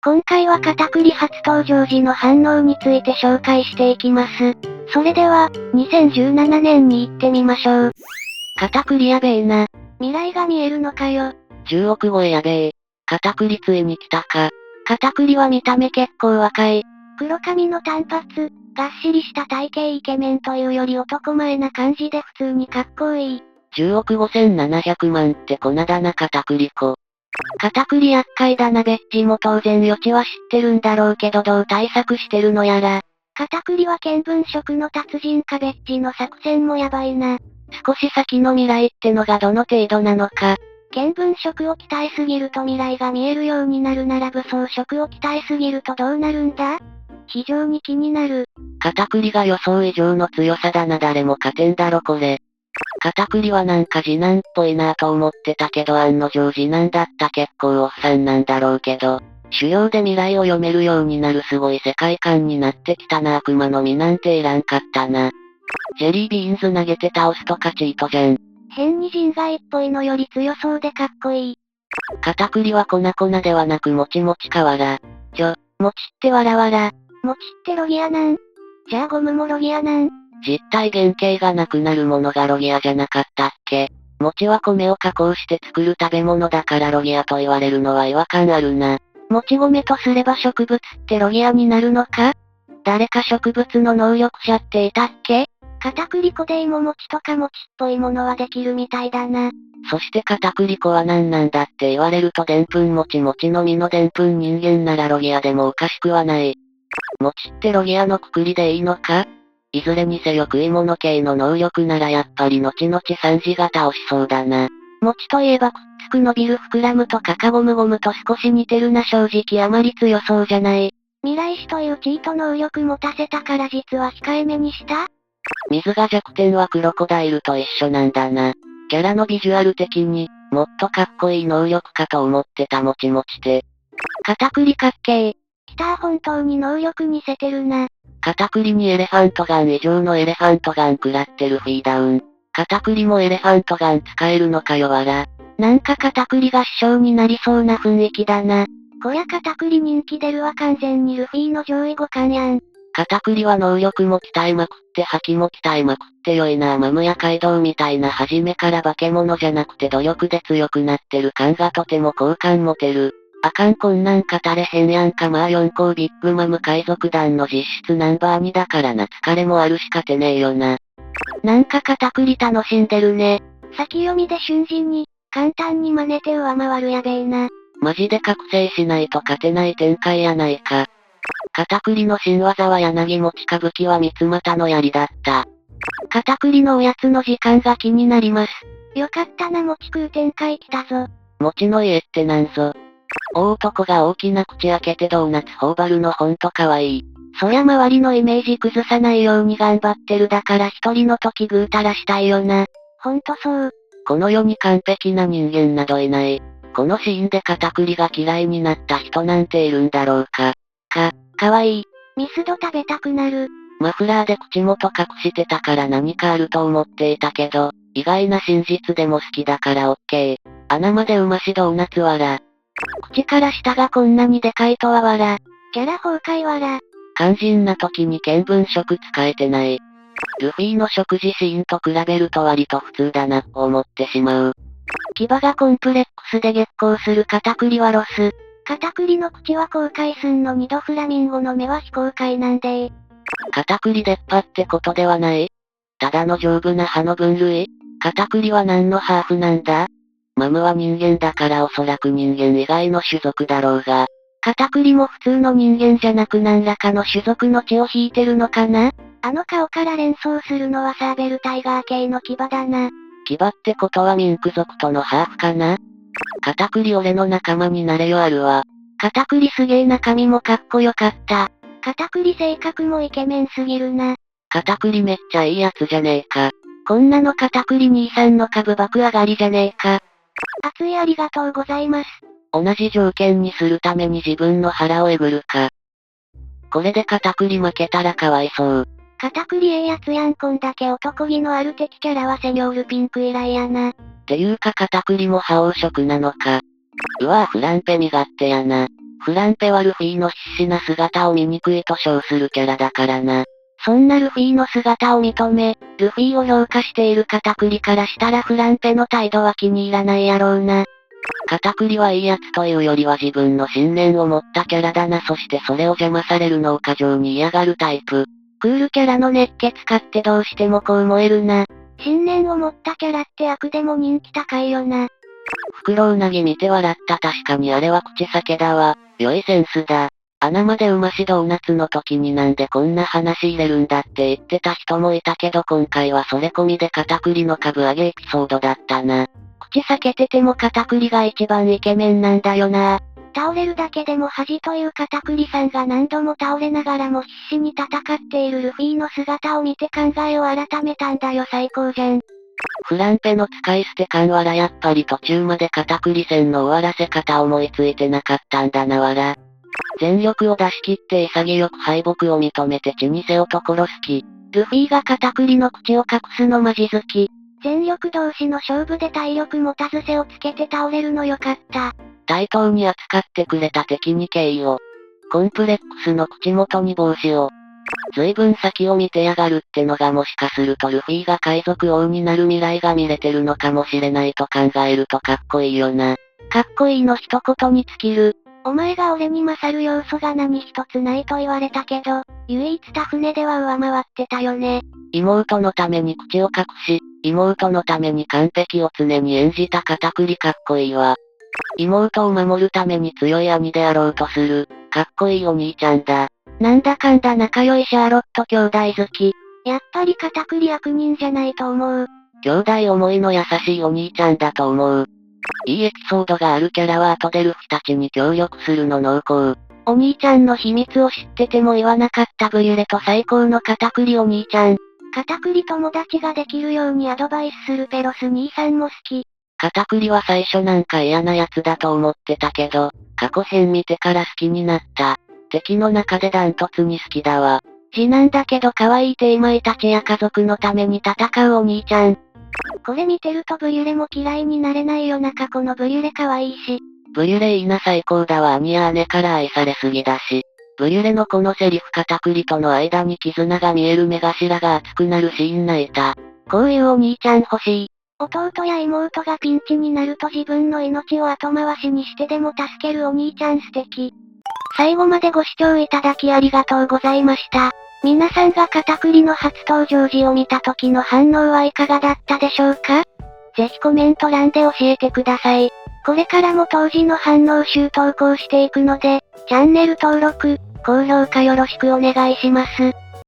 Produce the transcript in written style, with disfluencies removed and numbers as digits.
今回は片栗初登場時の反応について紹介していきます。それでは、2017年に行ってみましょう。片栗やべえな。未来が見えるのかよ。10億超えやべえ。片栗ついに来たか。片栗は見た目結構若い。黒髪の短髪、がっしりした体型イケメンというより男前な感じで普通にかっこいい。10億5700万って粉だな片栗粉。片栗厄介だなベッジも当然余地は知ってるんだろうけどどう対策してるのやら。片栗は見聞色の達人かベッジの作戦もやばいな。少し先の未来ってのがどの程度なのか。見聞色を鍛えすぎると未来が見えるようになるなら武装色を鍛えすぎるとどうなるんだ？非常に気になる。片栗が予想以上の強さだな誰も勝てんだろこれ。片栗はなんか次男っぽいなぁと思ってたけど案の定次男だった結構おっさんなんだろうけど、修行で未来を読めるようになるすごい世界観になってきたな悪魔の実なんていらんかったな。ジェリービーンズ投げて倒すとかチートじゃん。変に人外っぽいのより強そうでかっこいい。片栗は粉々ではなくもちもち瓦。もちってわらわら。もちってロギアなん？じゃあゴムもロギアなん？実体原型がなくなるものがロギアじゃなかったっけ？餅は米を加工して作る食べ物だからロギアと言われるのは違和感あるな。もち米とすれば植物ってロギアになるのか？誰か植物の能力者っていたっけ？片栗粉で芋餅とか餅っぽいものはできるみたいだな。そして片栗粉は何なんだって言われるとでんぷん餅の実のでんぷん人間ならロギアでもおかしくはない。餅ってロギアのくくりでいいのか？いずれにせよ食い物系の能力ならやっぱり後々3次が倒しそうだな。餅といえばくっつく伸びる膨らむとかかゴムゴムと少し似てるな正直あまり強そうじゃない。未来種というチート能力持たせたから実は控えめにした？水が弱点はクロコダイルと一緒なんだな。キャラのビジュアル的に、もっとかっこいい能力かと思ってたもちもちて。片栗かっけー。来た本当に能力似せてるな。片栗にエレファントガン以上のエレファントガン食らってるフィーダウン。片栗もエレファントガン使えるのかよわら。なんか片栗が師匠になりそうな雰囲気だな。こりゃ片栗人気出るわ完全にルフィの上位互換やん。片栗は能力も鍛えまくって覇気も鍛えまくって良いなマムやカイドウみたいな初めから化け物じゃなくて努力で強くなってる感がとても好感持てる。あかんこんなん語れへんやんかまあ4校ビッグマム海賊団の実質ナンバー2だからな疲れもあるし勝てねえよな。なんか片栗楽しんでるね。先読みで瞬時に、簡単に真似て上回るやべえな。マジで覚醒しないと勝てない展開やないか。片栗の新技は柳餅歌舞伎は三股の槍だった。片栗のおやつの時間が気になります。よかったな餅食う展開来たぞ。餅の家ってなんぞ。大男が大きな口開けてドーナツ頬張るのほんとかわいい。そりゃ周りのイメージ崩さないように頑張ってるだから一人の時ぐうたらしたいよな。ほんとそう。この世に完璧な人間などいない。このシーンで片栗が嫌いになった人なんているんだろうか。かわいい。ミスド食べたくなる。マフラーで口元隠してたから何かあると思っていたけど、意外な真実でも好きだからオッケー。穴までうましドーナツわら。口から下がこんなにでかいとはわら。キャラ崩壊わら。肝心な時に見聞色使えてない。ルフィの食事シーンと比べると割と普通だな、思ってしまう。牙がコンプレックスで激高する片栗はロス。片栗の口は公開すんのにドフラミンゴの目は非公開なんでー。片栗出っ歯ってことではない？ただの丈夫な歯の分類？片栗は何のハーフなんだ？マムは人間だからおそらく人間以外の種族だろうが。片栗も普通の人間じゃなく何らかの種族の血を引いてるのかな？あの顔から連想するのはサーベルタイガー系の牙だな。牙ってことはミンク族とのハーフかな？片栗俺の仲間になれよあるわ。片栗すげえ中身もかっこよかった。片栗性格もイケメンすぎるな。片栗めっちゃいいやつじゃねえか。こんなの片栗兄さんの株爆上がりじゃねえか。熱いありがとうございます。同じ条件にするために自分の腹をえぐるか。これで片栗負けたらかわいそう。片栗ええやつやんこんだけ男気のある敵キャラはセニョールピンク以来やな。っていうか片栗も覇王色なのか。うわぁフランペ身勝手やな。フランペはルフィの必死な姿を醜いと称するキャラだからな。そんなルフィの姿を認め、ルフィを評価しているカタクリからしたらフランペの態度は気に入らないやろうな。カタクリはいいやつというよりは自分の信念を持ったキャラだな。そしてそれを邪魔されるのを過剰に嫌がるタイプ。クールキャラの熱血かってどうしてもこう思えるな。信念を持ったキャラって悪でも人気高いよな。フクロウナギ見て笑った。確かにあれは口裂けだわ。良いセンスだ。穴までうましドーナツの時になんでこんな話入れるんだって言ってた人もいたけど今回はそれ込みでカタクリの株上げエピソードだったな。口裂けててもカタクリが一番イケメンなんだよな。倒れるだけでも恥というカタクリさんが何度も倒れながらも必死に戦っているルフィの姿を見て考えを改めたんだよ。最高じゃん。フランペの使い捨て感わら。やっぱり途中までカタクリ戦の終わらせ方思いついてなかったんだなわら。全力を出し切って潔く敗北を認めて血にせよと殺す気。ルフィがカタクリの口を隠すのマジ好き。全力同士の勝負で体力持たず背をつけて倒れるのよかった。対等に扱ってくれた敵に敬意を。コンプレックスの口元に帽子を。随分先を見てやがるってのがもしかするとルフィが海賊王になる未来が見れてるのかもしれないと考えるとかっこいいよな。かっこいいの一言に尽きる。お前が俺に勝る要素が何一つないと言われたけど、唯一他船では上回ってたよね。妹のために口を隠し、妹のために完璧を常に演じたカタクリかっこいいわ。妹を守るために強い兄であろうとする、かっこいいお兄ちゃんだ。なんだかんだ仲良いシャーロット兄弟好き。やっぱりカタクリ悪人じゃないと思う。兄弟思いの優しいお兄ちゃんだと思う。いいエピソードがあるキャラは後でルフィたちに協力するの濃厚。お兄ちゃんの秘密を知ってても言わなかったブリュレと最高のカタクリお兄ちゃん。カタクリ友達ができるようにアドバイスするペロス兄さんも好き。カタクリは最初なんか嫌な奴だと思ってたけど、過去編見てから好きになった。敵の中でダントツに好きだわ。次男だけど可愛いテーマイたちや家族のために戦うお兄ちゃん。これ見てるとブリュレも嫌いになれないよな。過去のブリュレ可愛いし。ブリュレいいな最高だわ。兄や姉から愛されすぎだし。ブリュレのこのセリフカタクリとの間に絆が見える目頭が熱くなるシーン泣いた。こういうお兄ちゃん欲しい。弟や妹がピンチになると自分の命を後回しにしてでも助けるお兄ちゃん素敵。最後までご視聴いただきありがとうございました。皆さんがカタクリの初登場時を見た時の反応はいかがだったでしょうか？ぜひコメント欄で教えてください。これからも当時の反応集投稿していくので、チャンネル登録、高評価よろしくお願いします。